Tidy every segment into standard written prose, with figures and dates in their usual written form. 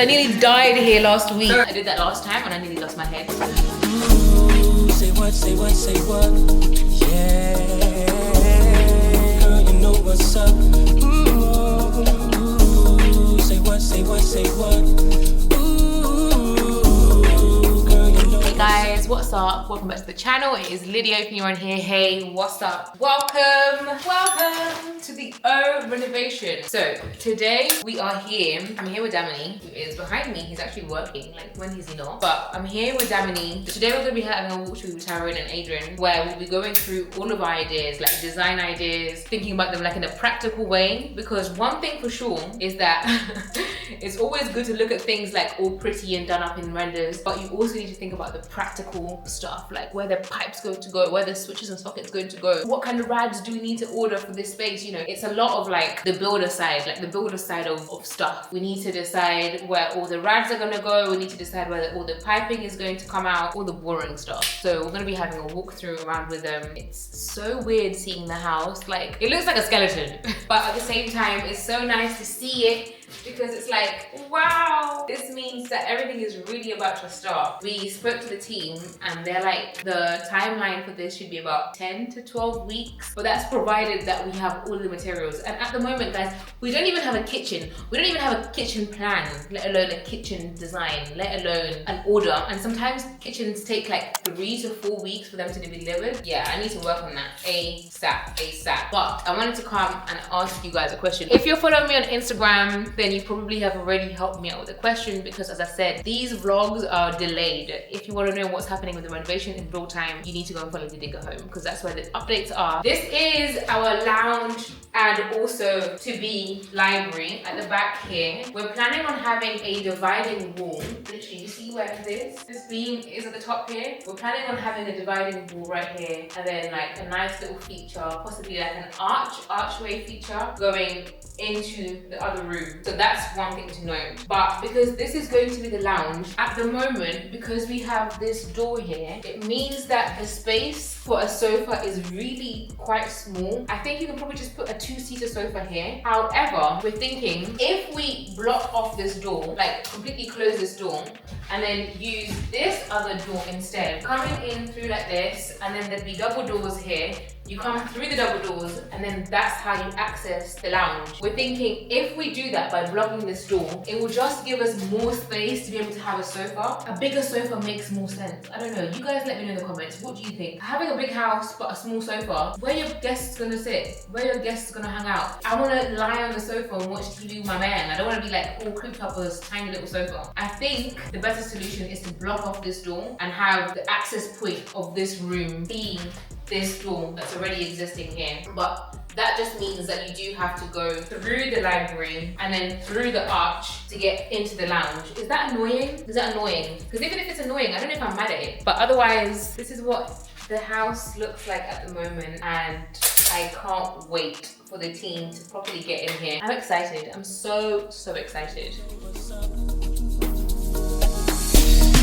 I nearly died here last week. I did that last time and I nearly lost my head. Ooh, say what, say what, say what? Yeah, girl, you know what's up. Ooh, say what, say what, say what? Hey guys, what's up? Welcome back to the channel. It is Lydia if you're on here. Hey, what's up? Welcome to the Renovation. So today we are here. I'm here with Damini, who is behind me. He's actually working, like when is he not? But I'm here with Damini. So today we're gonna be having a walkthrough with Tyrone and Adrian, where we'll be going through all of our ideas, like design ideas, thinking about them like in a practical way. Because one thing for sure is that it's always good to look at things like all pretty and done up in renders, but you also need to think about the practical stuff, like where the pipe's going to go, where the switches and sockets going to go, what kind of rads do we need to order for this space. You know, it's a lot of like the builder side, of stuff. We need to decide where all the rads are gonna go, we need to decide where all the piping is going to come out, all the boring stuff. So we're gonna be having a walkthrough around with them. It's so weird seeing the house, like it looks like a skeleton, but at the same time it's so nice to see it, because it's like, wow, this means that everything is really about to start. We spoke to the team and they're like, the timeline for this should be about 10 to 12 weeks, but that's provided that we have all the materials. And at the moment, guys, we don't even have a kitchen. We don't even have a kitchen plan, let alone a kitchen design, let alone an order. And sometimes kitchens take like 3 to 4 weeks for them to be delivered. Yeah, I need to work on that ASAP. But I wanted to come and ask you guys a question. If you're following me on Instagram, then you probably have already helped me out with the question, because as I said, these vlogs are delayed. If you want to know what's happening with the renovation in real time, you need to go and follow the Dinga home, because that's where the updates are. This is our lounge and also to be library at the back here. We're planning on having a dividing wall. Literally, you see where this beam is at the top here? We're planning on having a dividing wall right here, and then like a nice little feature, possibly like an archway feature going into the other room. So that's one thing to note. But because this is going to be the lounge, at the moment, because we have this door here, it means that the space for a sofa is really quite small. I think you can probably just put a 2-seater sofa here. However, we're thinking if we block off this door, like completely close this door, and then use this other door instead, coming in through like this, and then there'd be double doors here. You come through the double doors, and then that's how you access the lounge. We're thinking if we do that by blocking this door, it will just give us more space to be able to have a sofa. A bigger sofa makes more sense. I don't know, you guys let me know in the comments. What do you think? Having a big house but a small sofa, where your guests gonna sit? Where your guests gonna hang out? I wanna lie on the sofa and watch TV with my man. I don't wanna be like all cooped up with this tiny little sofa. I think the better solution is to block off this door and have the access point of this room being this door that's already existing here. But that just means that you do have to go through the library and then through the arch to get into the lounge. Is that annoying? Is that annoying? Because even if it's annoying, I don't know if I'm mad at it. But otherwise, this is what the house looks like at the moment, and I can't wait for the team to properly get in here. I'm excited. I'm so excited.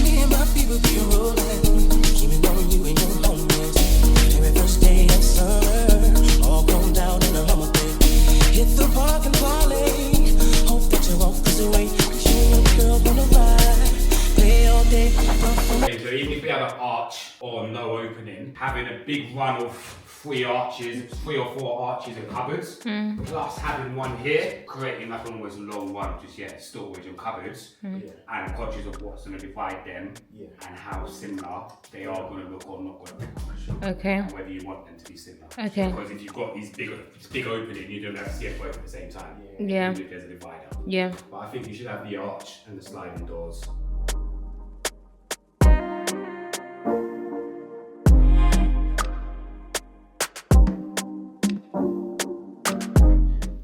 Me and my people be rolling, keeping on you and your homies. Every first day of summer, all blown down in a Hummer. Hit the park and parlay. Hope that you won't push away. You and your girl wanna ride, play all day. So even if we have an arch or no opening, having a big run of 3 or 4 arches and cupboards, plus having one here, creating like almost a long one, just storage and cupboards, and conscious of what's going to divide them and how similar they are going to look or not going to look. Okay. And whether you want them to be similar. Okay. Because if you've got these big opening, you don't have to see it both at the same time. Yeah. Even if there's a divider. Yeah. But I think you should have the arch and the sliding doors.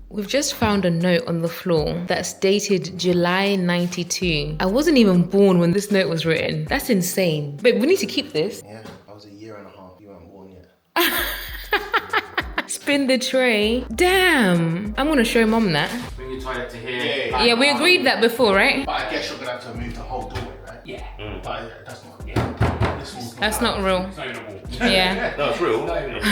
We've just found a note on the floor that's dated July 92. I wasn't even born when this note was written. That's insane. But we need to keep this. Yeah, I was a year and a half. You weren't born yet. Spin the tray. Damn. I'm gonna show mum that. Bring your toilet to here. Yeah, we agreed that before, right? But I guess you're gonna have to move the whole doorway, right? Yeah. But that's not. Yeah. this wall. That's not real. It's not even a wall. Yeah. No, it's real. Not even a wall.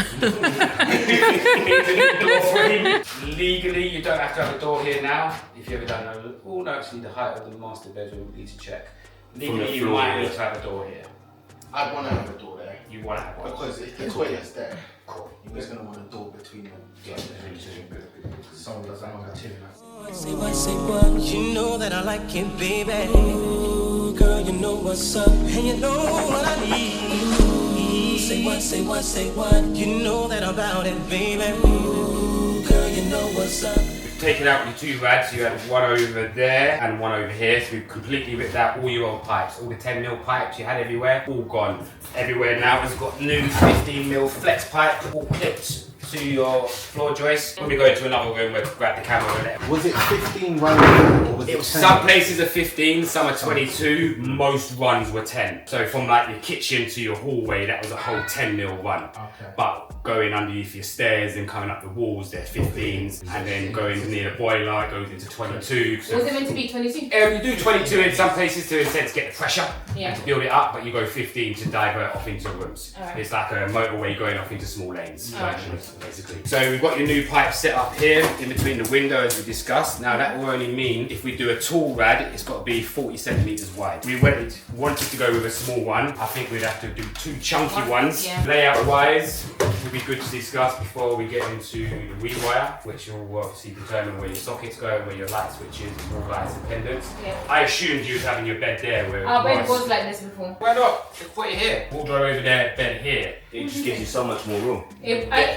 It's a new door frame. Legally, you don't have to have a door here now. If you ever done a, oh no, actually the height of the master bedroom, we need to check. Legally, you might need to have a door here. I'd want to have a door there. You want to have one. Because if the toilet's there, you're always going to want a door between them. Someone doesn't want to too. Say what, you know that I like it, baby. Ooh, girl, you know what's up, and you know what I need. Say what, you know that I'm about it, baby. Ooh, girl, you know what's up. We've taken out your two rads, you had one over there and one over here, so we've completely ripped out all your old pipes, all the 10mm pipes you had everywhere, all gone. Everywhere now has got new 15mm flex pipe, all clipped to your floor joist. When we go into another room, we'll grab the camera and it. Was it 15 running or was it 10? Some places are 15, some are 22, most runs were 10. So from like your kitchen to your hallway, that was a whole 10mm run. Okay. But going underneath your stairs and coming up the walls, they're 15s, and then going near the boiler, it goes into 22. So Was it meant to be 22? you do 22 in some places to instead to get the pressure Yeah. and to build it up, but you go 15 to divert off into rooms. Alright. It's like a motorway going off into small lanes, Alright. basically. So we've got your new pipe set up here in between the window as we discussed. Now that will only mean if we do a tall rad, it's got to be 40 centimeters wide. We wanted to go with a small one. I think we'd have to do two chunky ones. Yeah. Layout wise, would be good to discuss before we get into the rewire, which will obviously determine where your sockets go, where your light switches, and all lights and pendants. Yeah. I assumed you was having your bed there where Our bed it was like this before. Why not? Just put it here. Wardrobe over there, bed here. It just gives you so much more room.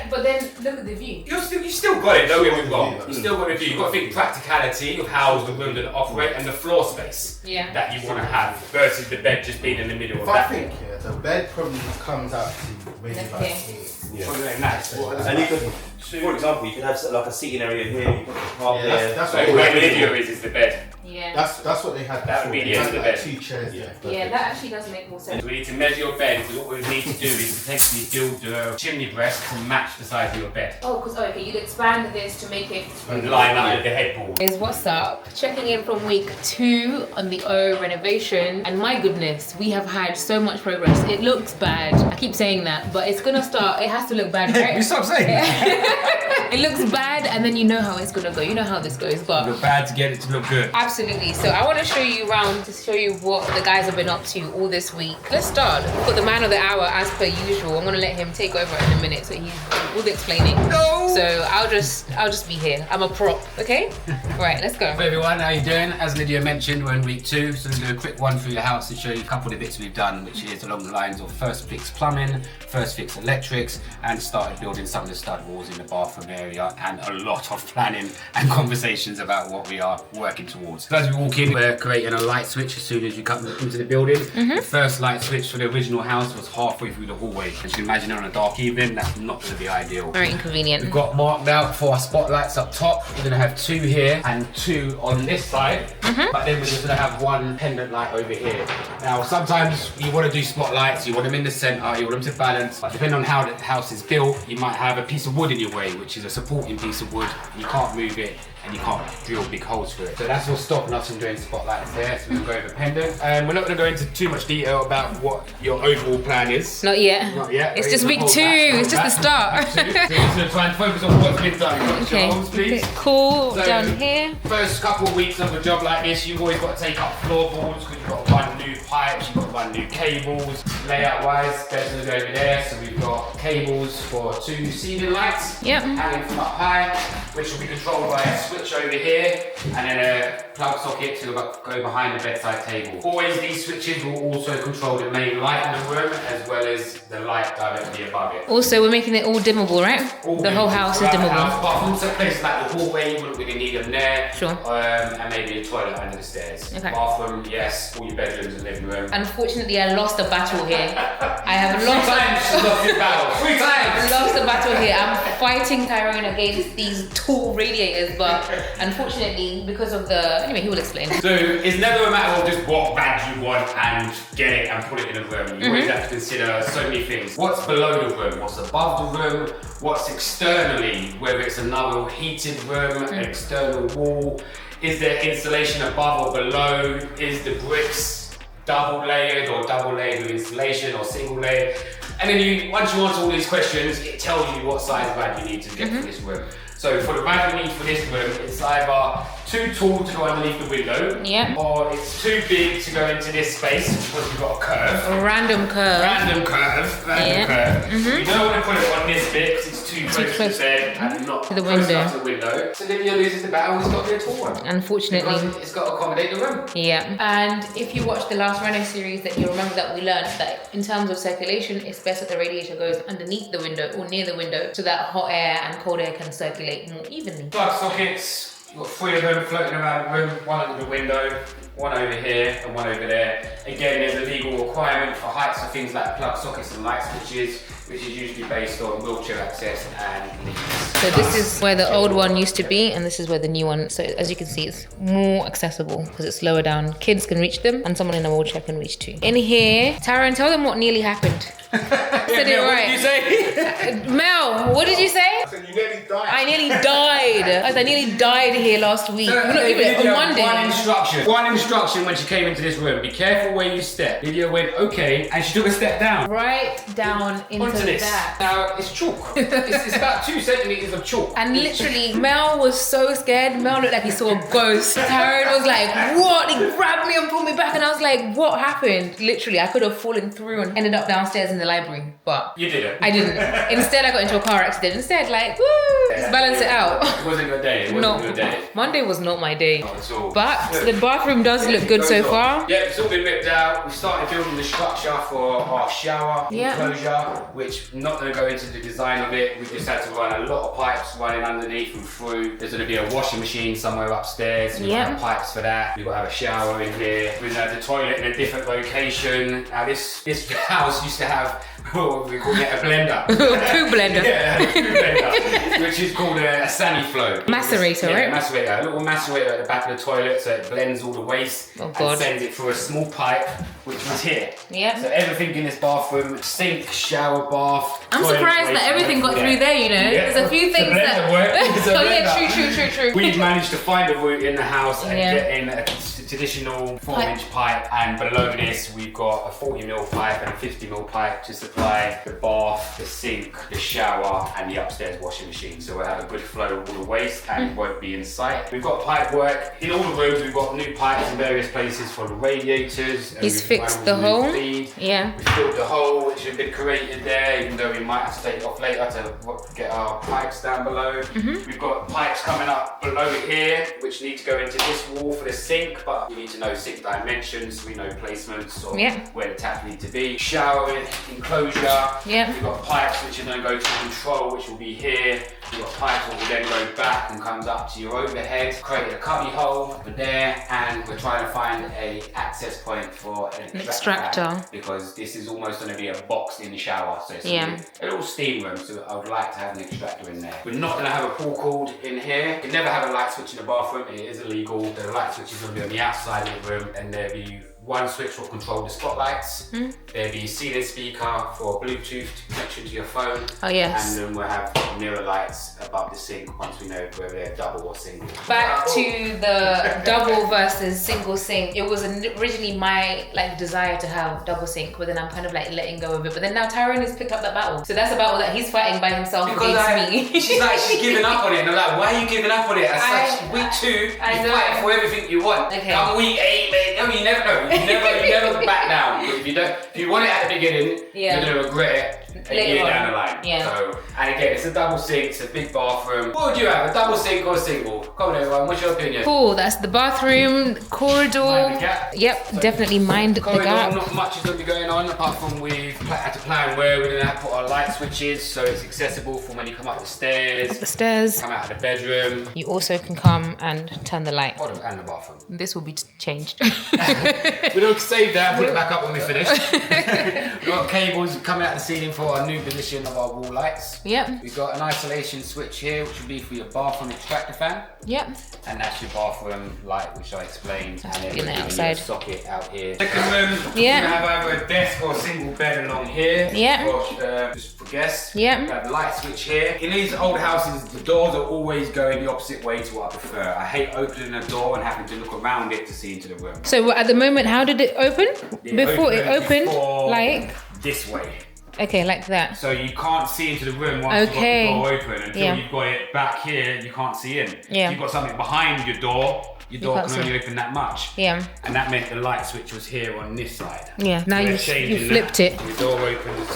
But then look at the view. You still got it, don't get me wrong. You still got to do. You've got to think practicality of how the room that operate and the floor space Yeah. that you want to have versus the bed just being in the middle of If I that. think, the bed probably comes out to maybe Like like here. here. Probably like nice. And you could, for example, you could have like a seating area here, you put the carpet Yeah, there. that's So what where we Lydia is the bed. Yeah. That's what they had. That would be before. the end They of had the like bed. 2 chairs there. Yeah, that actually does make more sense. So we need to measure your bed because what we need to do is potentially build the chimney breast to match the size of your bed. Okay, you'd expand this to make it. And line up with the headboard. Is what's up? Checking in from week 2 on the O renovation, and my goodness, we have had so much progress. It looks bad. I keep saying that, but it's gonna start. It has to look bad, right? You stop saying that. It looks bad, and then you know how it's gonna go. You know how this goes, but Look bad to get it to look good. absolutely. So I want to show you around to show you what the guys have been up to all this week. Let's start. We've got the man of the hour as per usual. I'm gonna let him take over in a minute, so he's all the explaining. No. So I'll just be here. I'm a prop, okay? Right, let's go. Hey everyone, how you doing? As Lydia mentioned, we're in week 2, so we'll do a quick one through the house to show you a couple of the bits we've done, which is along the lines of first fix plumbing, first fix electrics, and started building some of the stud walls in the bathroom area, and a lot of planning and conversations about what we are working towards. So as we walk in, we're creating a light switch as soon as you come into the building. The first light switch for the original house was halfway through the hallway. As you can imagine, on a dark evening, that's not going to be ideal. Very inconvenient. We've got marked out for our spotlights up top. We're going to have 2 here and 2 on this side, but then we're just going to have 1 pendant light over here. Now, sometimes you want to do spotlights, you want them in the center, you want them to balance, but depending on how the house is built, you might have a piece of wood in your way, which is a supporting piece of wood. You can't move it and you can't drill big holes through it. So that's what's stopping us from doing spotlights there. So we'll go over pendant. We're not going to go into too much detail about what your overall plan is. Not yet. Not yet. It's just week 2. It's just the start. So we're just going to try and focus on what's been done. Okay. Holes, please. Cool. So, Down here. First couple of weeks of a job like this, you've always got to take up floorboards because you've got 1 new pipe, you've got 1 new cables. Layout wise, bed's going to go over there. So we've got cables for 2 ceiling lights Yep. hanging from up high, which will be controlled by a switch over here and then a plug socket to go behind the bedside table. Always these switches will also control the main light in the room as well as the light directly above it. Also, we're making it all dimmable, right? All The whole house is throughout the dimmable. house, apart from some places like the hallway, you wouldn't really need them there. Sure. And maybe a toilet under the stairs. Okay. Bathroom, yes. All your bedrooms and living room. Unfortunately, I lost a battle here. I have lost 3 times you lost your battle. 3 times! lost a battle here. I'm fighting Tyrone against these tall radiators, but unfortunately, because of the... Anyway, he will explain. So it's never a matter of just what badge you want and get it and put it in a room. You always have to consider so many things. What's below the room? What's above the room? What's externally? Whether it's another heated room, an external wall. Is there insulation above or below? Is the bricks double layered with insulation or single layered. And then once you answer all these questions, it tells you what size rad you need to get for this room. So for the rad we need for this room, it's either too tall to go underneath the window, or it's too big to go into this space because we've got a curve. A random curve. Random curve. You don't want to put it on this bit because it's too close to the bed and not to the close window. enough to the window. So Lydia loses the battle, it's got to be a tall one. Unfortunately. Because it's got to accommodate the room. Yeah, and if you watch the last Reno series, that you'll remember that we learned that in terms of circulation, it's best that the radiator goes underneath the window or near the window so that hot air and cold air can circulate more evenly. Plug sockets. You've got 3 of them floating around the room, one under the window, one over here and one over there. Again, there's a legal requirement for heights of things like plug sockets and light switches, which is usually based on wheelchair access and leaks. So this is where the old one used to be, and this is where the new one, so as you can see, it's more accessible because it's lower down. Kids can reach them and someone in a wheelchair can reach too. In here, Tyrone, tell them what nearly happened. Said it right. What did you say? Mel, what did you say? I said you nearly died. I nearly died. I nearly died here last week. So, On Monday. One instruction when she came into this room. Be careful where you step. Lydia went, okay, and she took a step down. Right down into Onto this. that. Now, it's chalk. it's about 2 centimeters of chalk. And literally, Mel was so scared. Mel looked like he saw a ghost. Tyrone was like, what? He grabbed me and pulled me back, and I was like, what happened? Literally, I could have fallen through and ended up downstairs in the library, but You didn't. I didn't. Instead, I got into a car accident. Instead, like, woo, just balance it out. It wasn't your day. It wasn't No, your day. Monday was not my day. Not at all. But the bathroom does look good so far. Yeah, it's all been ripped out. We started building the structure for our shower enclosure, which I'm not going to go into the design of it. We just had to run a lot of pipes running underneath and through. There's going to be a washing machine somewhere upstairs. We've got pipes for that. We've got to have a shower in here. We're going to have the toilet in a different location. Now this house used to have, we call it a blender. Poo blender. Yeah, a poo blender, which is called a Sani flow. Macerator, right? Macerator. A little macerator at the back of the toilet, so it blends all the waste Oh, and God. sends it through a small pipe, which was here. Yeah. So everything in this bathroom, sink, shower, bath. I'm toilet surprised waste, that everything got through there, you know? Yeah. There's a few things the that... blender worked. It's a Oh yeah, blender. true. We've managed to find a route in the house and Yeah. get in a traditional 4-inch pipe, and below this we've got a 40mm pipe and a 50mm pipe to supply the bath, the sink, the shower and the upstairs washing machine. So we'll have a good flow of all the waste and it won't be in sight. We've got pipe work in all the rooms. We've got new pipes in various places for the radiators. and He's we've fixed run the all new hole. feed. Yeah. We filled the hole which had been created there, even though we might have to take it off later to get our pipes down below. We've got pipes coming up below here which need to go into this wall for the sink, but you need to know sink dimensions, so we know placements or where the taps need to be. Shower enclosure. We've got pipes which are going to go to control, which will be here. We've got pipes that will then go back and comes up to your overhead. Created a cubby hole over there, and we're trying to find a access point for an extractor fan, because this is almost going to be a box in the shower. So it's a little steam room, so I would like to have an extractor in there. We're not going to have a pull cord in here. You can never have a light switch in the bathroom. It is illegal. The light switch is going to be on the outside of the room, and there'll be one switch will control the spotlights. There'll be a ceiling speaker for Bluetooth connection to your phone. Oh yes. And then we'll have mirror lights above the sink once we know whether they're double or single. Back to the double versus single sink. It was originally my desire to have double sink, but then I'm kind of letting go of it. But then now Tyrone has picked up that battle. So that's a battle that he's fighting by himself against me. She's giving up on it. And I'm like, why are you giving up on it? Week 2, you fight for everything you want. Okay. Come week 8, mate. I mean, you never know. You never back down. If you want it at the beginning, you're gonna regret it a year down the line. So, and again, it's a double sink, it's a big bathroom. What would you have, a double sink or a single? Come on everyone, what's your opinion? Cool, that's the bathroom, corridor. Mind the gap. Yep, so definitely mind the gap. Not much is going to be going on, apart from we've had to plan where we're going to have to put our light switches so it's accessible from when you come up the stairs. Up the stairs. Come out of the bedroom. You also can come and turn the light. And the bathroom. This will be changed. We'll save that and put it back up when we finish. We've got cables coming out the ceiling for our new position of our wall lights. Yep. We've got an isolation switch here, which will be for your bathroom extractor fan. Yep. And that's your bathroom light, which I explained. And then in the we're outside. giving you a socket out here. Second room, Yeah. we're gonna have either a desk or a single bed along here. Yeah. Just for guests. Yeah. We have a light switch here. In these old houses, the doors are always going the opposite way to what I prefer. I hate opening a door and having to look around it to see into the room. So So at the moment, how did it open? Before it opened, before like this way. okay, like that. So you can't see into the room once Okay. you've got the door open. Until Yeah. you've got it back here, you can't see in. Yeah. If you've got something behind your door can't can see. only open that much. Yeah. And that meant the light switch was here on this side. Yeah. Now We're you changing flipped that. it. The door opens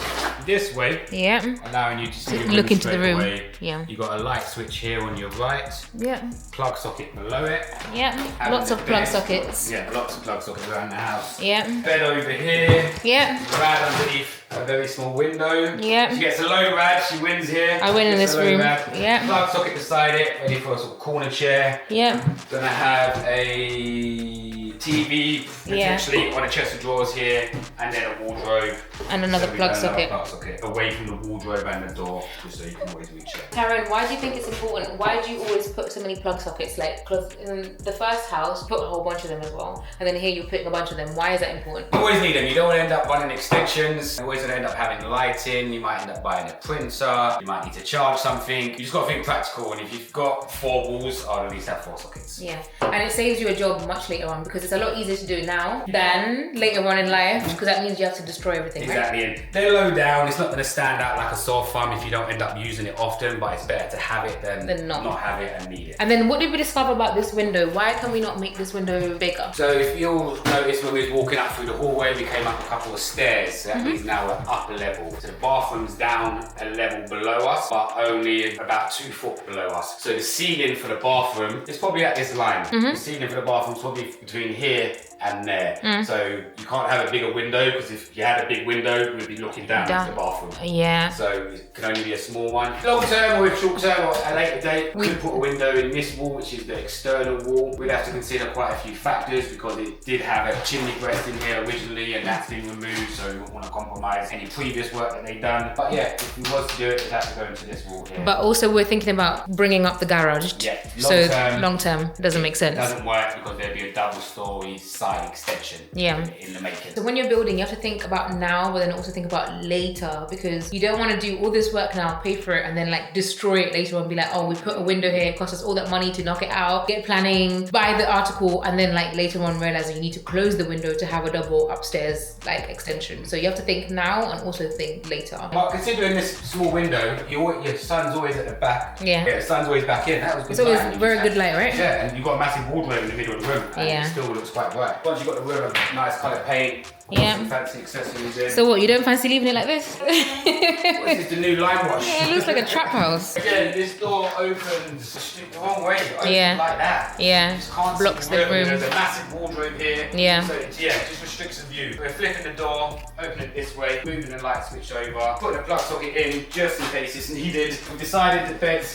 this way, Yeah. allowing you to see the room Look into the straight room. away. Yeah. You've got a light switch here on your right, Yeah. plug socket below it. Yeah. and Lots the of plug bed. sockets. Yeah, lots of plug sockets around the house. Yeah. Bed over here. Yeah. Rad underneath a very small window. Yeah. She gets a low rad, she wins here. I win in Gets this a low room. rad. Yeah. Plug socket beside it, ready for a sort of corner chair. Yeah. Gonna have a TV potentially on a chest of drawers here, and then a wardrobe. And another So we've plug got another socket. plug socket away from the wardrobe and the door, just so you can always reach it. Tyrone, why do you think it's important? Why do you always put so many plug sockets? Like, because in the first house, you put a whole bunch of them as well. And then here you're putting a bunch of them. Why is that important? You always need them. You don't want to end up running extensions. You always want to end up having lighting. You might end up buying a printer. You might need to charge something. You just got to think practical. And if you've got 4 walls, I'll at least have 4 sockets. Yeah. And it saves you a job much later on because it's a lot easier to do now than later on in life because that means you have to destroy everything, right? Exactly, and they're low down. It's not going to stand out like a sore thumb if you don't end up using it often, but it's better to have it than not have it and need it. And then what did we discover about this window? Why can we not make this window bigger? So if you'll notice when we was walking up through the hallway, we came up a couple of stairs. So that means now we're up a level. So the bathroom's down a level below us, but only about 2 foot below us. So the ceiling for the bathroom is probably at this line. The ceiling for the bathroom is probably between here and there. So you can't have a bigger window because if you had a big window, we'd be looking down into the bathroom. Yeah. So it can only be a small one. Long term or if short term or at a later date, we could put a window in this wall, which is the external wall. We'd have to consider quite a few factors because it did have a chimney breast in here originally and that's been removed, so we wouldn't want to compromise any previous work that they've done. But yeah, if we was to do it, it'd have to go into this wall here. But also we're thinking about bringing up the garage. Yeah, So long term doesn't make sense. It doesn't work because there'd be a double-story side extension in the making. So when you're building, you have to think about now, but then also think about later because you don't want to do all this work now, pay for it, and then like destroy it later on. Be like, oh, we put a window here, it cost us all that money to knock it out, get planning, buy the article, and then like later on realize that you need to close the window to have a double upstairs like extension. So you have to think now and also think later. But considering this small window, your sun's always at the back. Yeah. The sun's always back in. That was good. It's always lighting. very good light, right? Yeah, and you've got a massive wardrobe in the middle of the room, and Yeah. it still looks quite bright. Once you've got the room, a nice colour paint, Yeah. some fancy accessories in. So what, you don't fancy leaving it like this? This is the new lime wash. Yeah, it looks like a trap house. Again, this door opens the wrong way. It opens Yeah. like that. Yeah. You just can't Blocks see the room. There's a massive wardrobe here. Yeah. So it's, just restricts the view. We're flipping the door, opening it this way, moving the light switch over, putting a plug socket in just in case it's needed. We've decided the bed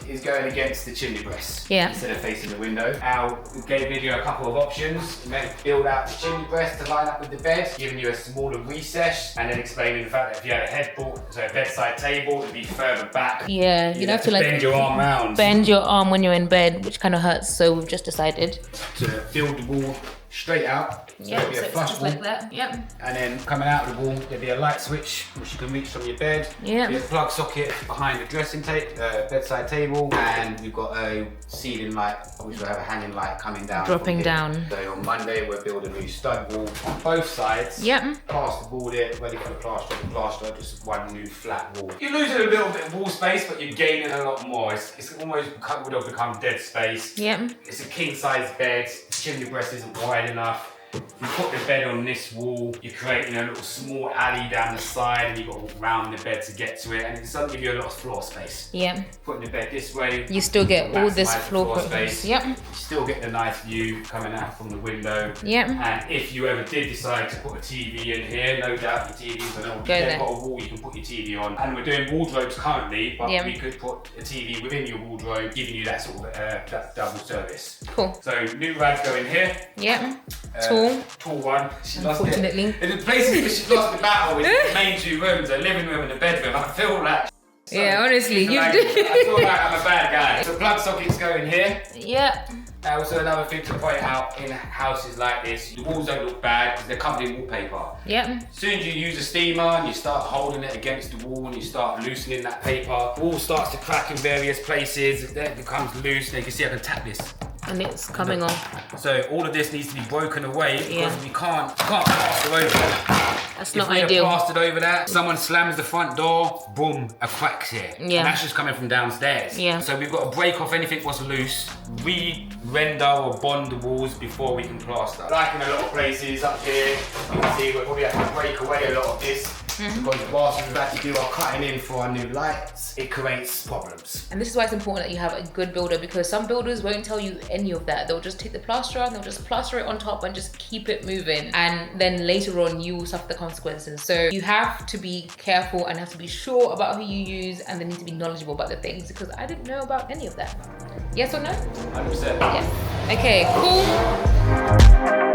is going against the chimney breast instead of facing the window. Now, we gave Lydia a couple of options. We meant to build out the chimney breast to line up with the bed, giving you a smaller recess, and then explaining the fact that if you had a headboard, so a bedside table, it'd be further back. Yeah, you'd have to like bend your arm round. bend your arm when you're in bed, which kind of hurts. So we've just decided. To build the wall straight out. So it'd be a flush wall. like that. Yep. And then coming out of the wall, there'd be a light switch which you can reach from your bed. Yeah. There's a plug socket behind the dressing table, bedside table, and we've got a ceiling light, which will have a hanging light coming down. Dropping from here. down. So on Monday, we're building a new stud wall on both sides. Yep. Plasterboard it, ready for the plaster, just one new flat wall. You're losing a little bit of wall space, but you're gaining a lot more. It's almost would have become dead space. Yep. It's a king size bed, chimney breast isn't wide enough. If you put the bed on this wall, you're creating a little small alley down the side and you've got to walk round the bed to get to it, and it doesn't give you a lot of floor space. Yep. Putting the bed this way, You still get all this maximise the floor space. Yep. You still get the nice view coming out from the window. Yep. And if you ever did decide to put a TV in here, no doubt your TV's on. You've there. got a wall you can put your TV on. And we're doing wardrobes currently, but Yep. we could put a TV within your wardrobe, giving you that sort of that double service. Cool. So new rads go in here. Yep. Tall one. She Unfortunately. lost it. In the places where she lost the battle is the main 2 rooms, the living room and the bedroom. I feel that. Yeah, honestly, you I do. feel like I'm a bad guy. So plug sockets go in here. Yep. Also another thing to point out in houses like this, the walls don't look bad because they're covered in wallpaper. Yep. As soon as you use a steamer and you start holding it against the wall and you start loosening that paper, the wall starts to crack in various places, then it becomes loose, and you can see I can tap this. And it's coming off. So all of this needs to be broken away because Yeah. we can't plaster over that. That's If not we had ideal. plastered over that, someone slams the front door, boom, a crack's here. Yeah. And that's just coming from downstairs. Yeah. So we've got to break off anything what's loose, re-render or bond the walls before we can plaster. Like in a lot of places up here, you can see we'll probably have to break away a lot of this. Because whilst we've had to do our cutting in for our new lights, it creates problems. And this is why it's important that you have a good builder, because some builders won't tell you any of that. They'll just take the plaster and they'll just plaster it on top and just keep it moving. And then later on, you will suffer the consequences. So you have to be careful and have to be sure about who you use, and they need to be knowledgeable about the things, because I didn't know about any of that. Yes or no? 100%. Yes. Okay, cool.